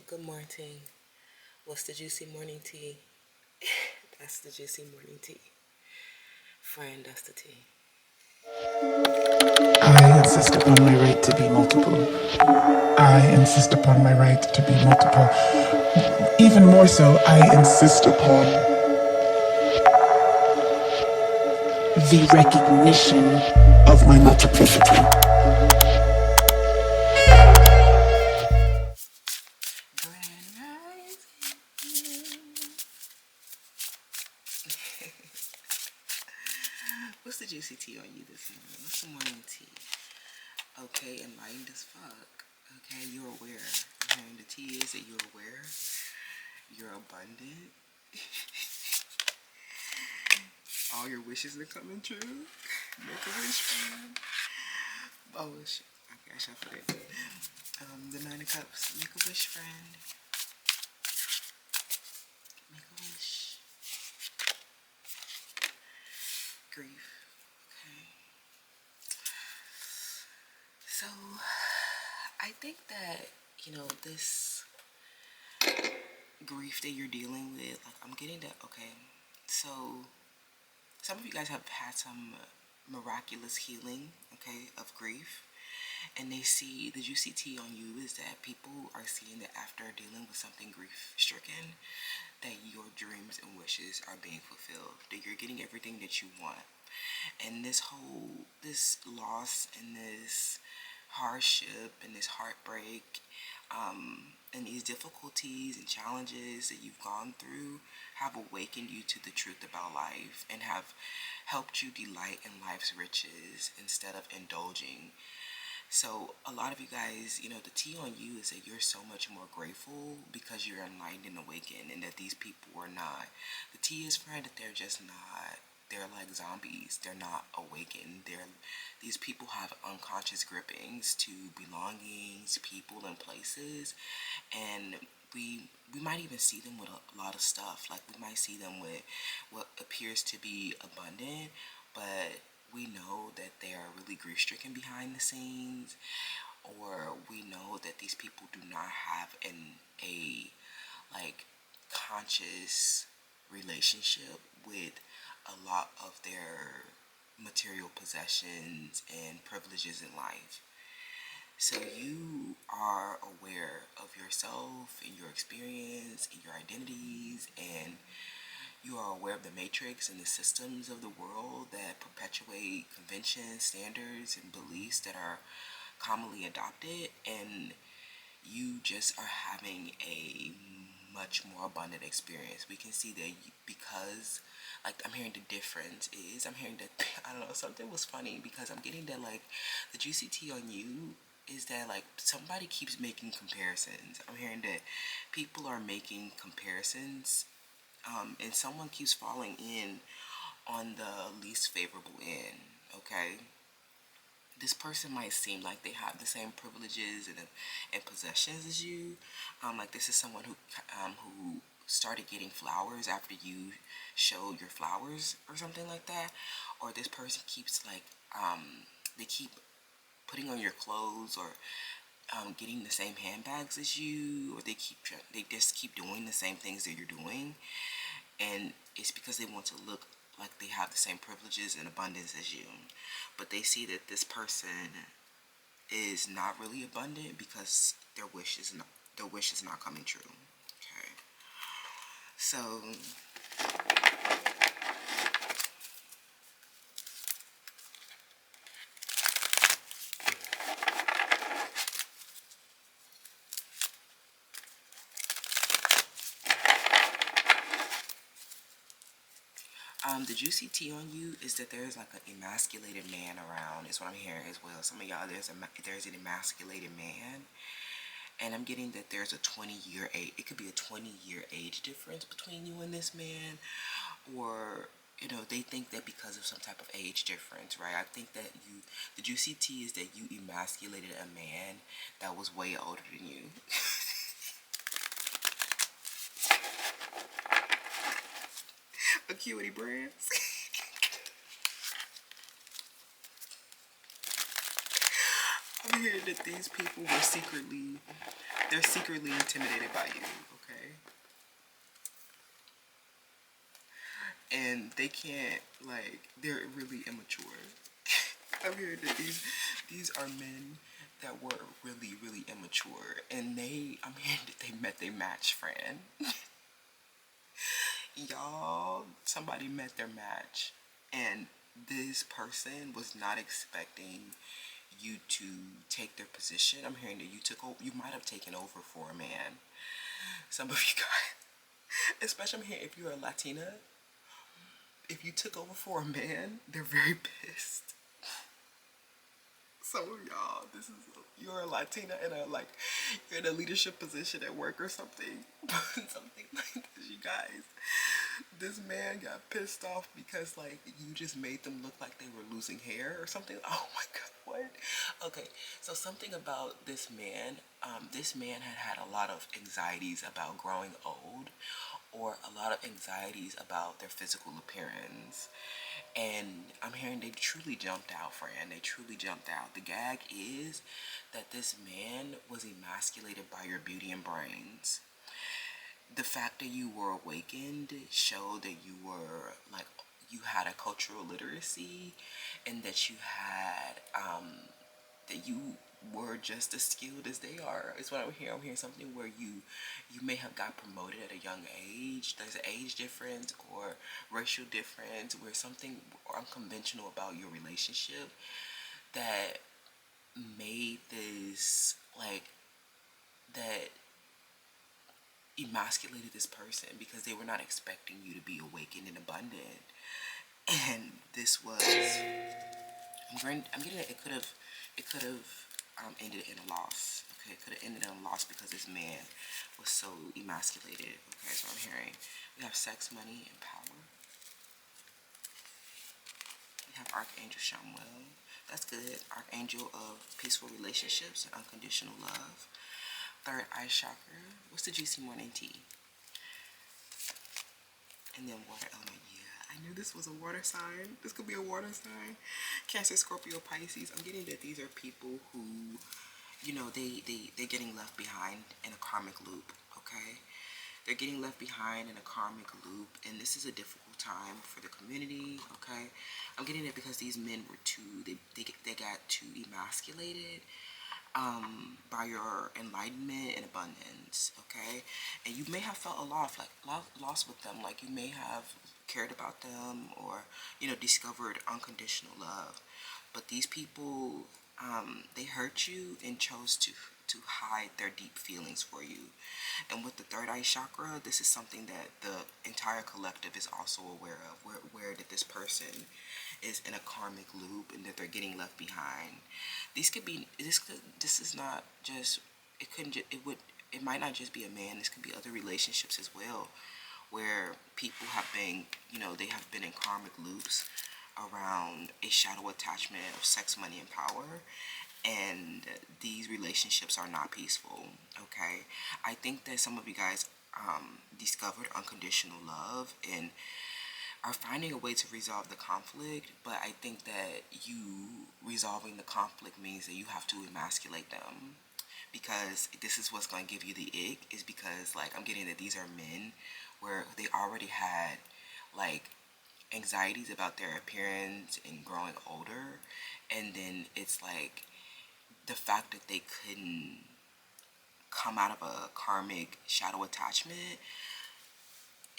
good morning. What's the juicy morning tea? That's the juicy morning tea. Friend, that's the tea. I insist upon my right to be multiple. I insist upon my right to be multiple. Even more so, I insist upon the recognition of my multiplicity. Grand rising. What's the juicy tea on you this morning? What's the morning tea? Okay, enlightened as fuck. Okay, you're aware. And the tea is that you're aware. You're abundant. All your wishes are coming true. Make a wish, friend. Oh, shit. Okay, I shuffled it. The Nine of Cups. Make a wish, friend. Make a wish. Grief. Okay. So, I think that, this grief that you're dealing with, like, I'm getting that, okay. So, some of you guys have had some miraculous healing, okay, of grief. And they see, the juicy tea on you is that people are seeing that after dealing with something grief stricken, that your dreams and wishes are being fulfilled, that you're getting everything that you want. And this loss and this hardship and this heartbreak, and these difficulties and challenges that you've gone through have awakened you to the truth about life and have helped you delight in life's riches instead of indulging. So a lot of you guys, the tea on you is that you're so much more grateful because you're enlightened and awakened, and that these people are not. The tea is, friend, that they're just not. They're like zombies. They're not awakened. These people have unconscious grippings to belongings, people, and places, and we might even see them with a lot of stuff. Like, we might see them with what appears to be abundant, but we know that they are really grief stricken behind the scenes, or we know that these people do not have a like conscious relationship with a lot of their material possessions and privileges in life. So you are aware of yourself and your experience and your identities, and you are aware of the matrix and the systems of the world that perpetuate conventions, standards, and beliefs that are commonly adopted, and you just are having a much more abundant experience. We can see that because, like, I'm hearing the difference is, I'm hearing that, I don't know, something was funny because I'm getting that, like, the juicy tea on you is that, like, somebody keeps making comparisons. I'm hearing that people are making comparisons, and someone keeps falling in on the least favorable end, okay? This person might seem like they have the same privileges and possessions as you. Like, this is someone who started getting flowers after you showed your flowers or something like that. Or this person keeps, like, they keep putting on your clothes, or getting the same handbags as you, or they just keep doing the same things that you're doing, and it's because they want to look like they have the same privileges and abundance as you. But they see that this person is not really abundant because their wish is not coming true. Okay. So the juicy tea on you is that there's like an emasculated man around, is what I'm hearing as well. Some of y'all, there's an emasculated man, and I'm getting that there's a 20-year age. It could be a 20-year age difference between you and this man, or they think that because of some type of age difference, right? I think that the juicy tea is that you emasculated a man that was way older than you. Acuity brands. hearing that these people were they're secretly intimidated by you, okay? And they can't, like, they're really immature. I'm hearing that these are men that were really, really immature, and I'm hearing that they met their match friend. Y'all, somebody met their match, and this person was not expecting you to take their position. I'm hearing that you might have taken over for a man. Some of you guys, especially I'm hearing if you're a Latina, if you took over for a man, they're very pissed. Some of y'all, you're a Latina and you're in a leadership position at work or something, something like this, you guys. This man got pissed off because like you just made them look like they were losing hair or something. Oh my god, what? Okay, so something about this man. This man had a lot of anxieties about growing old, or a lot of anxieties about their physical appearance. And I'm hearing they truly jumped out, friend. They truly jumped out. The gag is that this man was emasculated by your beauty and brains. The fact that you were awakened showed that you had a cultural literacy, and that you were just as skilled as they are. It's what I'm hearing. I'm hearing something where you may have got promoted at a young age. There's an age difference or racial difference where something unconventional about your relationship that made this that emasculated this person because they were not expecting you to be awakened and abundant. And this was I'm getting it could have ended in a loss. Okay, it could have ended in a loss because this man was so emasculated. Okay, so I'm hearing we have sex, money, and power. We have Archangel Shamuel. That's good. Archangel of peaceful relationships and unconditional love. Third eye chakra. What's the juicy morning tea? And then water element. Yeah, I knew this was a water sign. This could be a water sign. Cancer, Scorpio, Pisces. I'm getting that these are people who, they're getting left behind in a karmic loop, okay? They're getting left behind in a karmic loop, and this is a difficult time for the community, okay? I'm getting it because these men were they got too emasculated by your enlightenment and abundance, okay? And you may have felt a loss with them, like you may have cared about them or, discovered unconditional love. But these people, they hurt you and chose to hide their deep feelings for you. And with the third eye chakra, this is something that the entire collective is also aware of, where that this person is in a karmic loop and that they're getting left behind. This is not just, it might not just be a man. This could be other relationships as well, where people have been, they have been in karmic loops around a shadow attachment of sex, money, and power, and these relationships are not peaceful, okay? I think that some of you guys discovered unconditional love and are finding a way to resolve the conflict, but I think that you resolving the conflict means that you have to emasculate them, because this is what's going to give you the ick, is because like I'm getting that these are men where they already had like anxieties about their appearance and growing older, and then it's like the fact that they couldn't come out of a karmic shadow attachment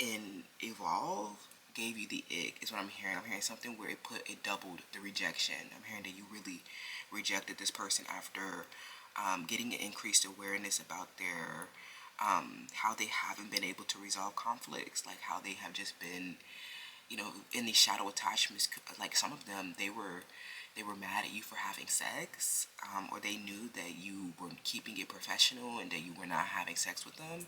and evolve gave you the ick, is what I'm hearing. I'm hearing something where it doubled the rejection. I'm hearing that you really rejected this person after getting an increased awareness about their how they haven't been able to resolve conflicts, like how they have just been, in these shadow attachments. Like some of them, they were mad at you for having sex, or they knew that you were keeping it professional and that you were not having sex with them.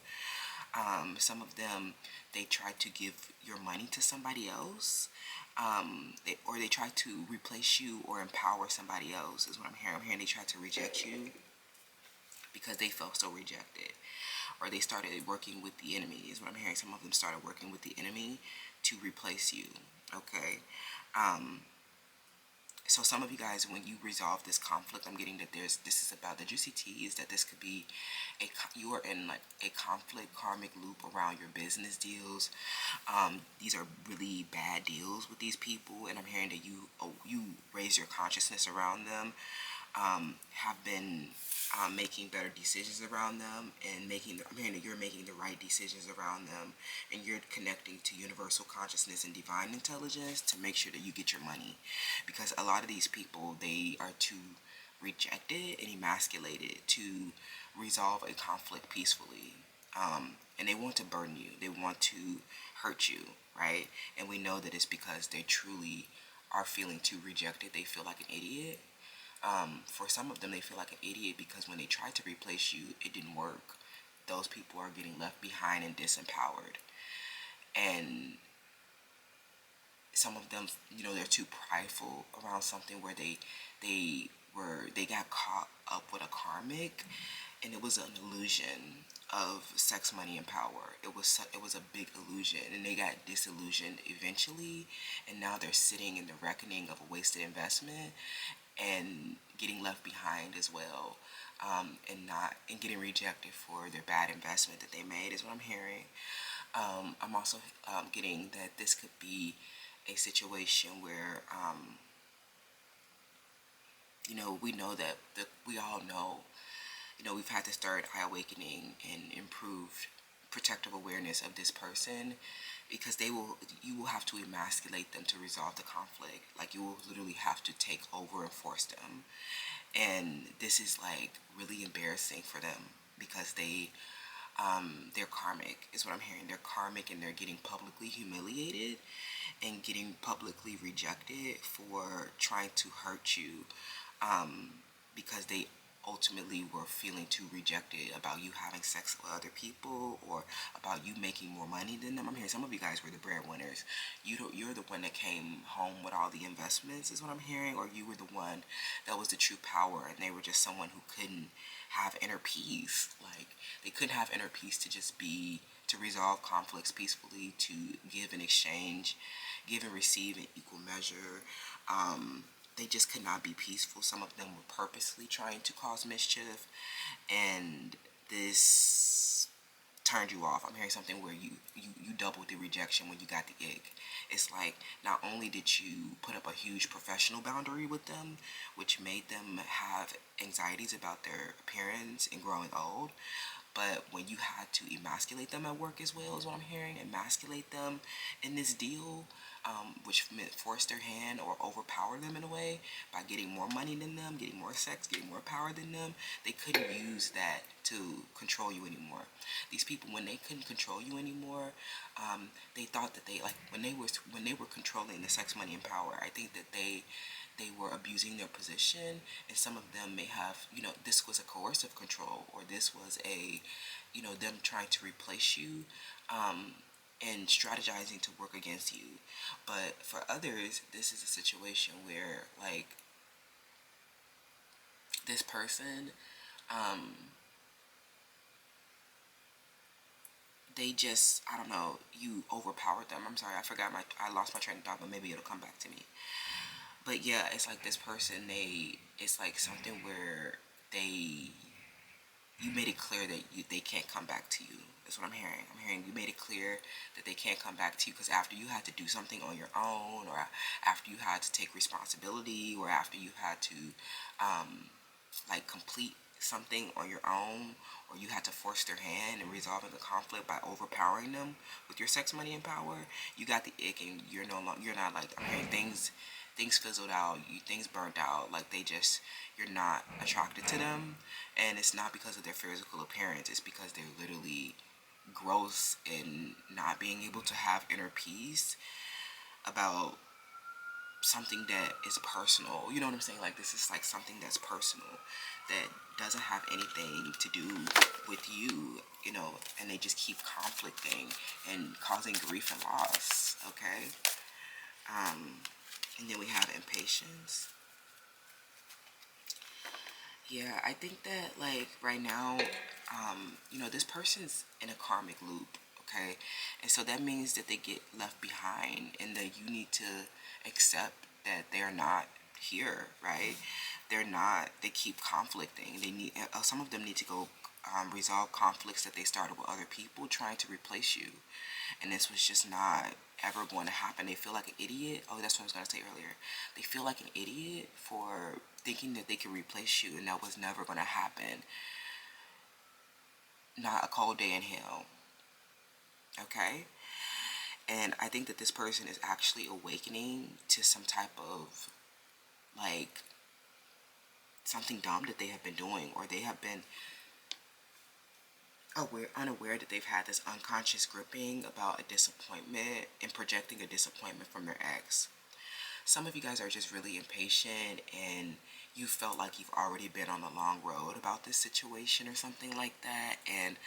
Some of them, they tried to give your money to somebody else, they tried to replace you or empower somebody else, is what I'm hearing. I'm hearing they tried to reject you because they felt so rejected, or they started working with the enemy, is what I'm hearing. Some of them started working with the enemy to replace you, okay? So some of you guys, when you resolve this conflict, I'm getting that this is about the juicy tea is that this could be you are in like a conflict karmic loop around your business deals. These are really bad deals with these people, and I'm hearing that you raise your consciousness around them, have been making better decisions around them, and I'm hearing that you're making the right decisions around them, and you're connecting to universal consciousness and divine intelligence to make sure that you get your money, because a lot of these people, they are too rejected and emasculated to resolve a conflict peacefully, and they want to burden you, they want to hurt you, right? And we know that it's because they truly are feeling too rejected. They feel like an idiot. For some of them, they feel like an idiot because when they tried to replace you, it didn't work. Those people are getting left behind and disempowered. And some of them, they're too prideful around something where they got caught up with a karmic, and it was an illusion of sex, money, and power. It was a big illusion, and they got disillusioned eventually, and now they're sitting in the reckoning of a wasted investment and getting left behind as well, and getting rejected for their bad investment that they made is what I'm hearing. I'm also getting that this could be a situation where we know that we all know, we've had to start eye awakening and improve protective awareness of this person, because you will have to emasculate them to resolve the conflict. Like, you will literally have to take over and force them, and this is like really embarrassing for them because they're karmic is what I'm hearing. They're karmic, and they're getting publicly humiliated and getting publicly rejected for trying to hurt you, because they ultimately were feeling too rejected about you having sex with other people, or about you making more money than them. I'm hearing some of you guys were the breadwinners. You're the one that came home with all the investments is what I'm hearing, or you were the one that was the true power, and they were just someone who couldn't have inner peace. Like, they couldn't have inner peace to resolve conflicts peacefully, to give and exchange, give and receive in equal measure. They just could not be peaceful. Some of them were purposely trying to cause mischief, and this turned you off. I'm hearing something where you doubled the rejection when you got the ick. It's like, not only did you put up a huge professional boundary with them, which made them have anxieties about their appearance and growing old, but when you had to emasculate them at work as well, is what I'm hearing, emasculate them in this deal, which meant force their hand or overpower them in a way by getting more money than them, getting more sex, getting more power than them. They couldn't use that to control you anymore. These people, when they couldn't control you anymore, they thought that when they were controlling the sex, money, and power, I think that they were abusing their position, and some of them may have, this was a coercive control, or this was them trying to replace you, and strategizing to work against you. But for others, this is a situation where, like, this person, they just, I don't know, you overpowered them. I'm sorry, I lost my train of thought, but maybe it'll come back to me. But yeah, it's like this person, it's like something where you made it clear that they can't come back to you. That's what I'm hearing. I'm hearing you made it clear that they can't come back to you, because after you had to do something on your own, or after you had to take responsibility, or after you had to like complete something on your own, or you had to force their hand in resolving a conflict by overpowering them with your sex, money, and power, you got the ick, and you're not like, I'm hearing things fizzled out, things burnt out, like you're not attracted to them, and it's not because of their physical appearance, it's because they're literally gross and not being able to have inner peace about something that is personal. You know what I'm saying? Like, this is like something that's personal, that doesn't have anything to do with you, and they just keep conflicting and causing grief and loss, okay? And then we have impatience. Yeah, I think that, like, right now, this person's in a karmic loop, okay? And so that means that they get left behind, and that you need to accept that they're not here, right? They're not. They keep conflicting. They need. Some of them need to go resolve conflicts that they started with other people trying to replace you, and this was just not ever going to happen. They feel like an idiot. Oh, that's what I was going to say earlier. They feel like an idiot for thinking that they can replace you, and that was never going to happen. Not a cold day in hell. Okay? And I think that this person is actually awakening to some type of, like, something dumb that they have been doing, or they have been unaware that they've had this unconscious gripping about a disappointment and projecting a disappointment from their ex. Some of you guys are just really impatient, and you felt like you've already been on a long road about this situation or something like that. And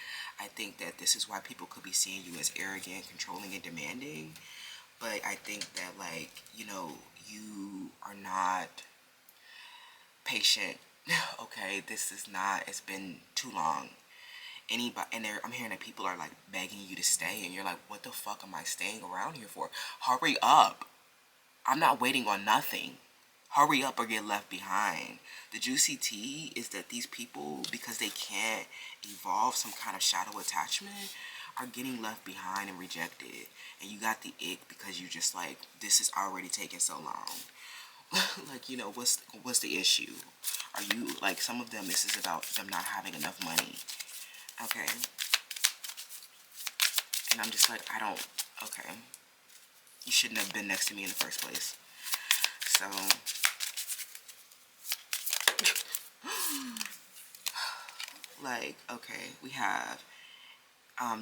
I think that this is why people could be seeing you as arrogant, controlling, and demanding. But I think that, like, you are not patient. Okay, this is not, it's been too long. Anybody, and I'm hearing that people are like begging you to stay, and you're like, what the fuck am I staying around here for? Hurry up. I'm not waiting on nothing. Hurry up or get left behind. The juicy tea is that these people, because they can't evolve some kind of shadow attachment, are getting left behind and rejected. And you got the ick because you just like, this is already taking so long. Like, what's the issue? Are you, like, some of them, this is about them not having enough money. Okay. And I'm just like, okay. You shouldn't have been next to me in the first place. So, like, okay, we have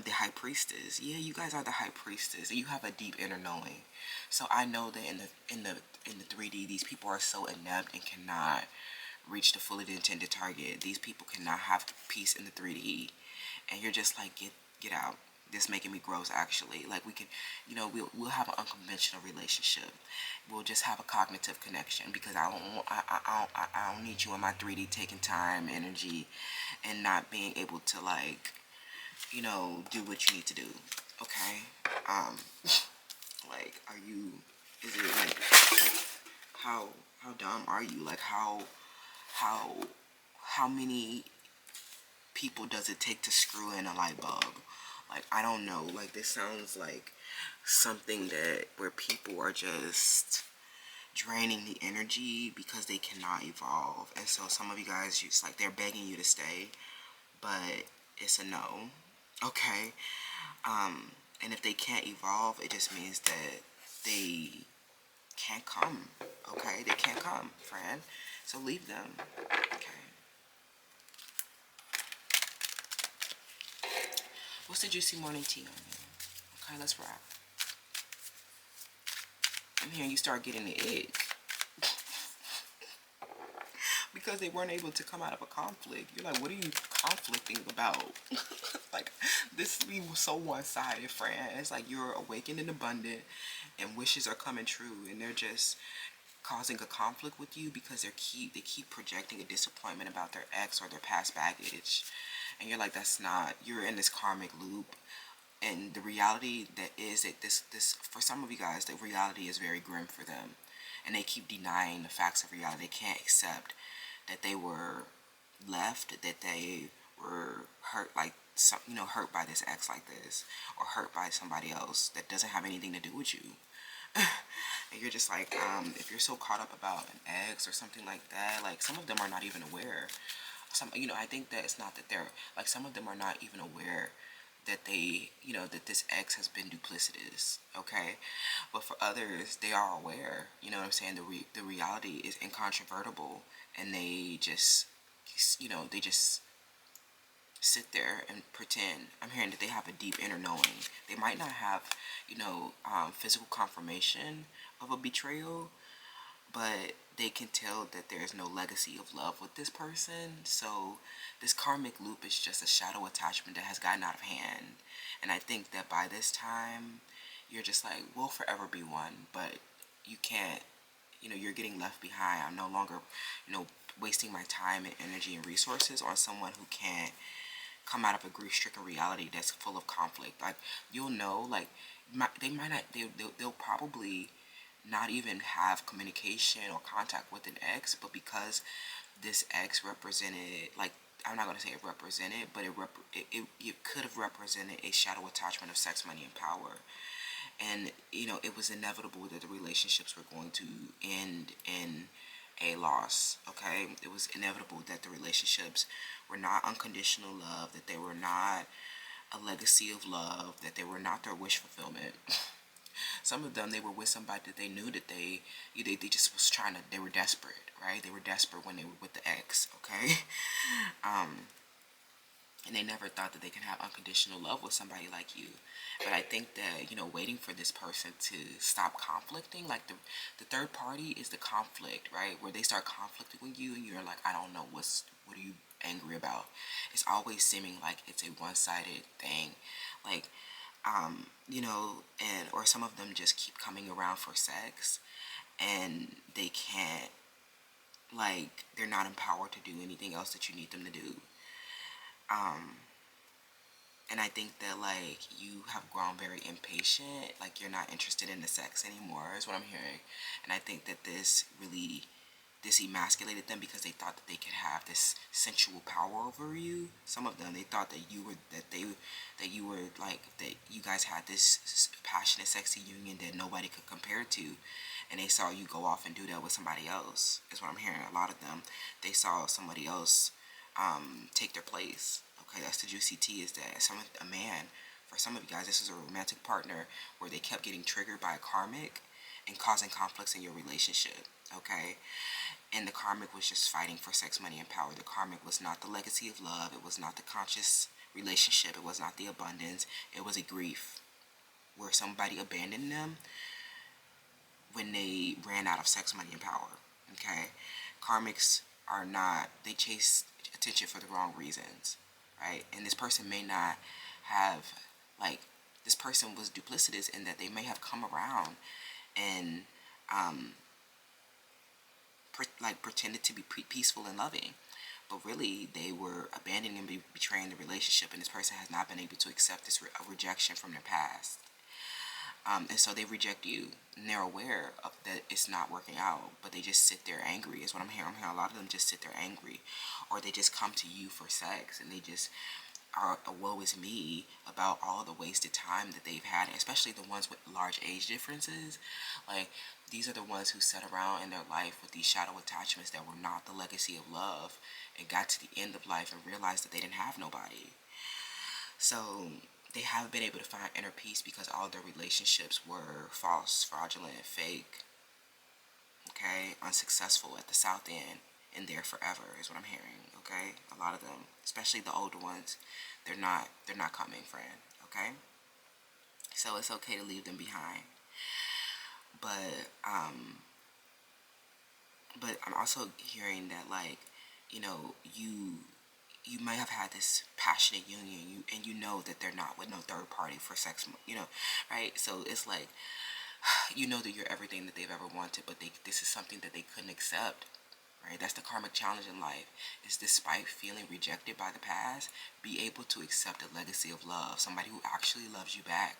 the high priestess. Yeah, you guys are the high priestess, and you have a deep inner knowing. So I know that in the 3D, these people are so inept and cannot reach the fully intended target. These people cannot have peace in the 3D, and you're just like, get out. This making me gross, actually. Like, we can, we'll have an unconventional relationship. We'll just have a cognitive connection, because I don't need you in my 3D taking time, energy, and not being able to, like, do what you need to do. Okay? Like, is it like how dumb are you? Like, how many people does it take to screw in a light bulb? Like, I don't know. Like, this sounds like something that where people are just draining the energy because they cannot evolve. And so some of you guys, just like, they're begging you to stay, but it's a no. Okay? And if they can't evolve, it just means that they can't come. Okay? They can't come, friend. So leave them. Okay? What's the juicy morning tea on you? Okay, let's wrap. I'm hearing you start getting the ick. Because they weren't able to come out of a conflict. You're like, what are you conflicting about? Like, this was so one-sided, friend. It's like you're awakened and abundant, and wishes are coming true, and they're just causing a conflict with you because they keep projecting a disappointment about their ex or their past baggage. And you're like, that's not, you're in this karmic loop. And the reality that is that this for some of you guys, the reality is very grim for them, and they keep denying the facts of reality. They can't accept that they were left, that they were hurt, like hurt by this ex like this, or hurt by somebody else that doesn't have anything to do with you. And you're just like, if you're so caught up about an ex or something like that, like, some of them are not even aware. I think that it's not that they're, like, some of them are not even aware that they, that this ex has been duplicitous, okay? But for others, they are aware, you know what I'm saying? The reality is incontrovertible, and they just, they just sit there and pretend. I'm hearing that they have a deep inner knowing. They might not have, physical confirmation of a betrayal, but they can tell that there is no legacy of love with this person. So this karmic loop is just a shadow attachment that has gotten out of hand. And I think that by this time, you're just like, we'll forever be one, but you can't, you're getting left behind. I'm no longer, wasting my time and energy and resources on someone who can't come out of a grief-stricken reality that's full of conflict. Like, you'll know, like, they might not, they'll probably not even have communication or contact with an ex, but because this ex represented, like, I'm not going to say it represented, but it could have represented a shadow attachment of sex, money, and power. And, it was inevitable that the relationships were going to end in a loss, okay? It was inevitable that the relationships were not unconditional love, that they were not a legacy of love, that they were not their wish fulfillment. Some of them, they were with somebody that they knew that they just was trying to, they were desperate, right? They were desperate when they were with the ex, okay? And they never thought that they could have unconditional love with somebody like you. But I think that, waiting for this person to stop conflicting, like the third party is the conflict, right? Where they start conflicting with you and you're like, I don't know, what are you angry about? It's always seeming like it's a one-sided thing. Like, and or some of them just keep coming around for sex and they can't, like, they're not empowered to do anything else that you need them to do. And I think that, like, you have grown very impatient, like you're not interested in the sex anymore is what I'm hearing. And I think that this emasculated them because they thought that they could have this sensual power over you. Some of them, they thought that you were like, that you guys had this passionate, sexy union that nobody could compare to, and they saw you go off and do that with somebody else. Is what I'm hearing. A lot of them, they saw somebody else take their place. Okay, that's the juicy tea. Is that a man? For some of you guys, this is a romantic partner where they kept getting triggered by a karmic and causing conflicts in your relationship. Okay, and the karmic was just fighting for sex, money, and power. The karmic was not the legacy of love. It was not the conscious relationship. It was not the abundance. It was a grief where somebody abandoned them when they ran out of sex, money, and power. Okay? Karmics are not, they chase attention for the wrong reasons. Right? And this person may not have, like, this person was duplicitous in that they may have come around and, pretended to be peaceful and loving, but really they were abandoning and betraying the relationship, and this person has not been able to accept this rejection from their past. And so they reject you, and they're aware of that it's not working out, but they just sit there angry is what I'm hearing. A lot of them just sit there angry, or they just come to you for sex, and they just are a woe is me about all the wasted time that they've had, especially the ones with large age differences. Like, these are the ones who sat around in their life with these shadow attachments that were not the legacy of love, and got to the end of life and realized that they didn't have nobody. So they haven't been able to find inner peace because all their relationships were false, fraudulent, fake, okay, unsuccessful at the south end, and there forever is what I'm hearing. Okay, a lot of them, especially the older ones, they're not coming, friend. Okay, so it's okay to leave them behind, but I'm also hearing that, like, you might have had this passionate union, and you know that they're not with no third party for sex, right? So it's like, you know that you're everything that they've ever wanted, but this is something that they couldn't accept, right? That's the karmic challenge in life, is despite feeling rejected by the past, be able to accept a legacy of love, somebody who actually loves you back,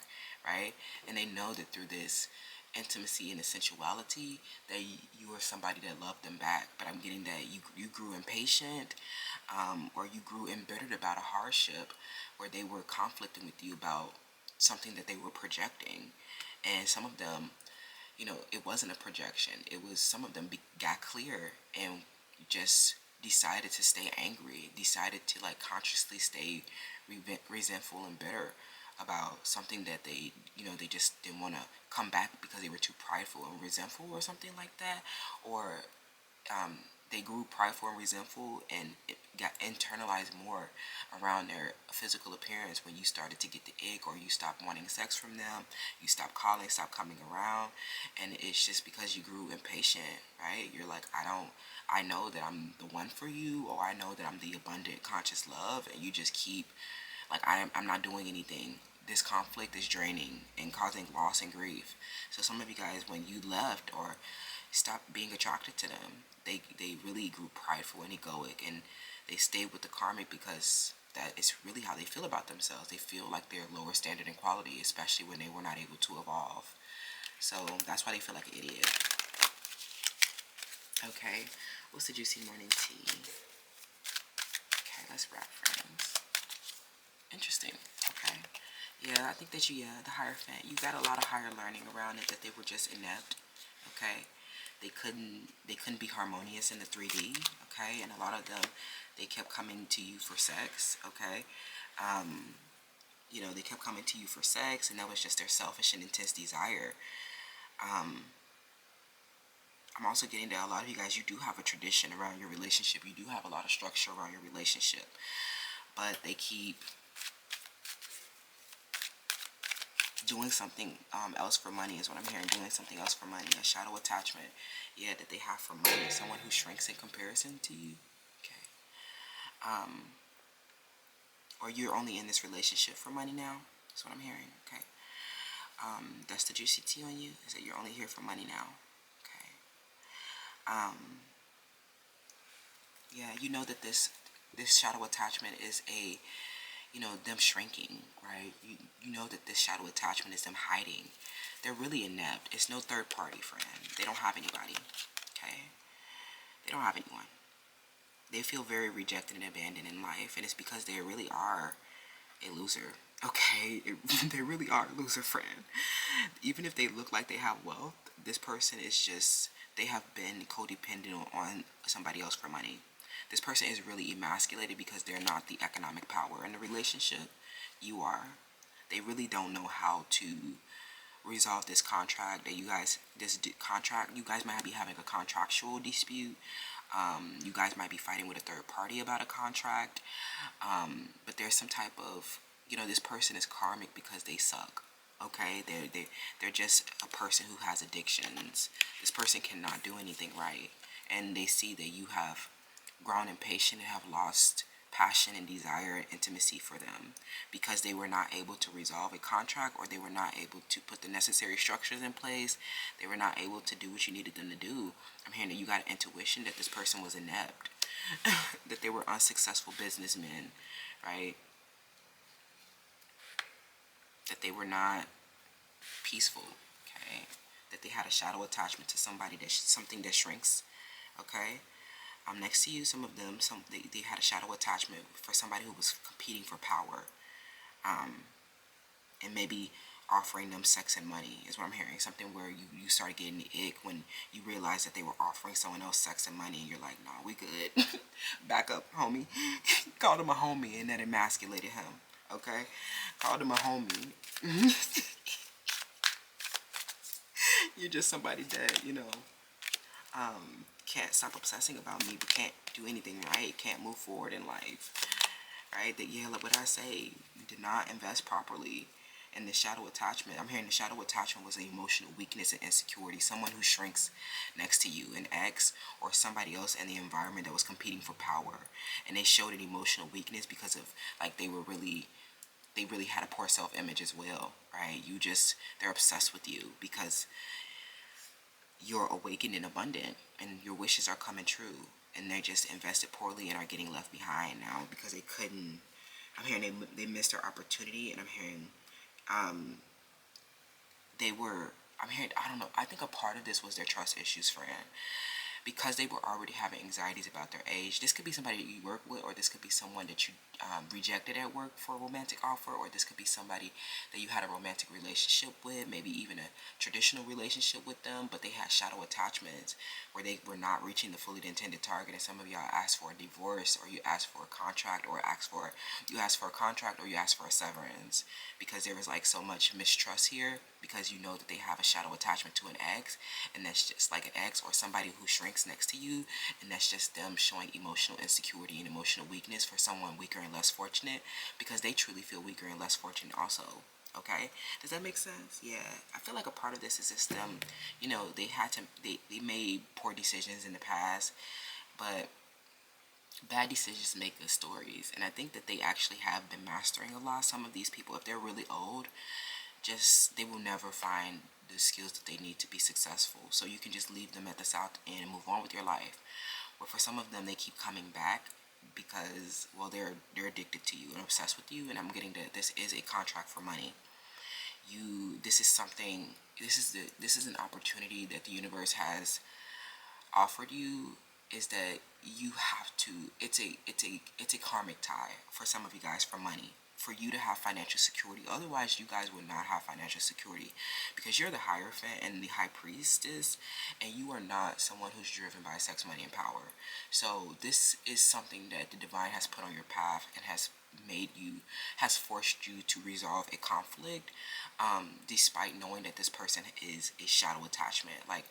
right? And they know that through this intimacy and the sensuality that you are somebody that loved them back. But I'm getting that you grew impatient, or you grew embittered about a hardship where they were conflicting with you about something that they were projecting. And some of them, it wasn't a projection. It was, some of them got clear and just decided to stay angry, decided to, like, consciously stay resentful and bitter about something that they just didn't want to come back because they were too prideful and resentful or something like that. Or they grew prideful and resentful, and it got internalized more around their physical appearance when you started to get the ick, or you stopped wanting sex from them, you stopped calling, stopped coming around, and it's just because you grew impatient, right? You're like, I know that I'm the one for you, or I know that I'm the abundant conscious love, and you just keep, like, I'm not doing anything. This conflict is draining and causing loss and grief. So some of you guys, when you left or stopped being attracted to them, they really grew prideful and egoic, and they stayed with the karmic because that is really how they feel about themselves. They feel like they're lower standard in quality, especially when they were not able to evolve. So that's why they feel like an idiot. Okay, what's the juicy morning tea? Okay, let's wrap, friends. Interesting. Okay. Yeah, I think that the Hierophant, you got a lot of higher learning around it, that they were just inept. Okay. They couldn't be harmonious in the 3D. Okay. And a lot of them, they kept coming to you for sex. Okay. They kept coming to you for sex, and that was just their selfish and intense desire. I'm also getting that a lot of you guys, you do have a tradition around your relationship. You do have a lot of structure around your relationship. But they keep doing something else for money is what I'm hearing. Doing something else for money. A shadow attachment. Yeah, that they have for money. Someone who shrinks in comparison to you. Okay. Or you're only in this relationship for money now. That's what I'm hearing. Okay. That's the juicy tea on you. Is that you're only here for money now. Okay. Yeah, you know that this shadow attachment is them shrinking, right? You know that this shadow attachment is them hiding. They're really inept. It's no third party, friend. They don't have anybody. Okay? They don't have anyone. They feel very rejected and abandoned in life, and it's because they really are a loser. Okay? They really are a loser, friend. Even if they look like they have wealth, this person is just, they have been codependent on somebody else for money. This person is really emasculated because they're not the economic power in the relationship. You are. They really don't know how to resolve this contract that you guys, contract, you guys might be having a contractual dispute. You guys might be fighting with a third party about a contract. But there's some type of, this person is karmic because they suck. Okay, they're just a person who has addictions. This person cannot do anything right, and they see that you have grown impatient and have lost passion and desire and intimacy for them because they were not able to resolve a contract, or they were not able to put the necessary structures in place. They were not able to do what you needed them to do. I'm hearing that you got an intuition that this person was inept, that they were unsuccessful businessmen, right? That they were not peaceful, okay? That they had a shadow attachment to somebody, something that shrinks, okay? Next to you, some of them, they had a shadow attachment for somebody who was competing for power, and maybe offering them sex and money is what I'm hearing. Something where you started getting the ick when you realized that they were offering someone else sex and money, and you're like, nah, we good. Back up, homie. Called him a homie, and that emasculated him, okay? Called him a homie. You're just somebody that, can't stop obsessing about me, but can't do anything right, can't move forward in life, right? That, yeah, like what I say, you did not invest properly in the shadow attachment. I'm hearing the shadow attachment was an emotional weakness and insecurity, someone who shrinks next to you, an ex or somebody else in the environment that was competing for power, and they showed an emotional weakness because of, like, they really had a poor self-image as well, right? They're obsessed with you because you're awakened and abundant, and your wishes are coming true, and they just invested poorly and are getting left behind now because they couldn't. I'm hearing they missed their opportunity, and I'm hearing they were. I'm hearing, I don't know. I think a part of this was their trust issues, friend, because they were already having anxieties about their age. This could be somebody that you work with, or this could be someone that you rejected at work for a romantic offer, or this could be somebody that you had a romantic relationship with, maybe even a traditional relationship with them, but they had shadow attachments where they were not reaching the fully intended target, and some of y'all asked for a divorce, or you asked for a contract, or you asked for a contract, or you asked for a severance, because there was like so much mistrust here, because you know that they have a shadow attachment to an ex, and that's just like an ex or somebody who shrinks next to you, and that's just them showing emotional insecurity and emotional weakness for someone weaker and less fortunate, because they truly feel weaker and less fortunate also. Okay, does that make sense? Yeah, I feel like a part of this is just them, they made poor decisions in the past, but bad decisions make good stories, and I think that they actually have been mastering a lot. Some of these people, if they're really old, they will never find the skills that they need to be successful. So you can just leave them at the south end and move on with your life. But for some of them, they keep coming back because, well, they're addicted to you and obsessed with you. And I'm getting that this is a contract for money. this is something, this is an opportunity that the universe has offered you, is that you have to, it's a karmic tie for some of you guys, for money, for you to have financial security. Otherwise you guys would not have financial security, because you're the Hierophant and the High Priestess, and you are not someone who's driven by sex, money, and power. So this is something that the divine has put on your path and has forced you to resolve a conflict, despite knowing that this person is a shadow attachment. Like,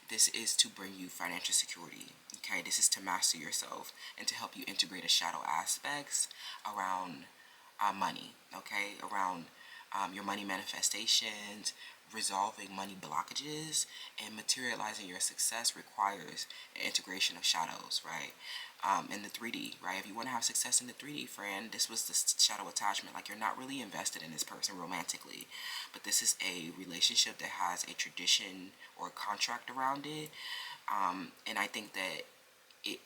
this is to bring you financial security. Okay, this is to master yourself and to help you integrate a shadow aspects around money. Okay, around your money manifestations, resolving money blockages, and materializing your success requires an integration of shadows, right? In the 3D, right? If you want to have success in the 3D, friend, this was the shadow attachment. Like, you're not really invested in this person romantically, but this is a relationship that has a tradition or a contract around it. And I think that it,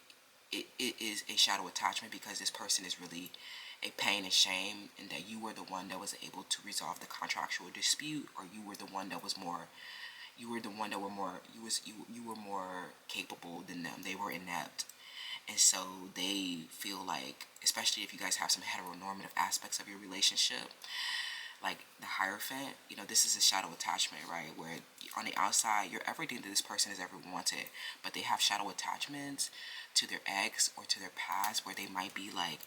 it is a shadow attachment because this person is really a pain and shame, and that you were the one that was able to resolve the contractual dispute, or you were the one that was more, you were the one that were more, you were more capable than them. They were inept. And so they feel like, especially if you guys have some heteronormative aspects of your relationship, like the Hierophant, this is a shadow attachment, right? Where on the outside, you're everything that this person has ever wanted, but they have shadow attachments to their ex or to their past, where they might be like,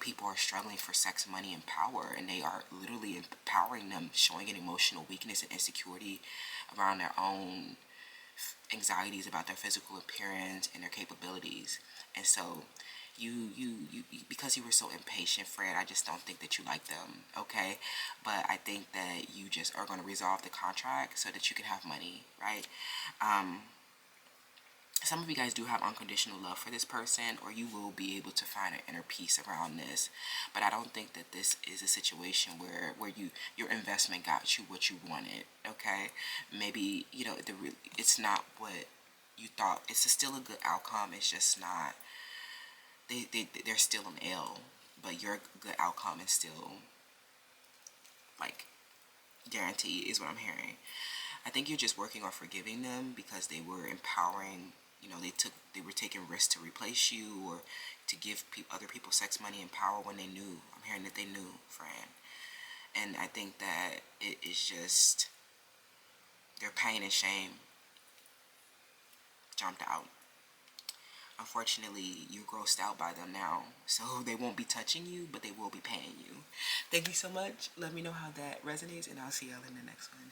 people are struggling for sex, money, and power, and they are literally empowering them, showing an emotional weakness and insecurity around their own anxieties about their physical appearance and their capabilities. And so because you were so impatient, Fred, I just don't think that you like them, okay? But I think that you just are going to resolve the contract so that you can have money, right? Some of you guys do have unconditional love for this person, or you will be able to find an inner peace around this. But I don't think that this is a situation where your investment got you what you wanted, okay? Maybe, it's not what you thought. It's still a good outcome. It's just not, they're still an L, but your good outcome is still, like, guaranteed, is what I'm hearing. I think you're just working on forgiving them because they were empowering, they were taking risks to replace you, or to give other people sex, money, and power when they knew. I'm hearing that they knew, Fran. And I think that it is just their pain and shame jumped out. Unfortunately, you're grossed out by them now, so they won't be touching you, but they will be paying you. Thank you so much. Let me know how that resonates, and I'll see y'all in the next one.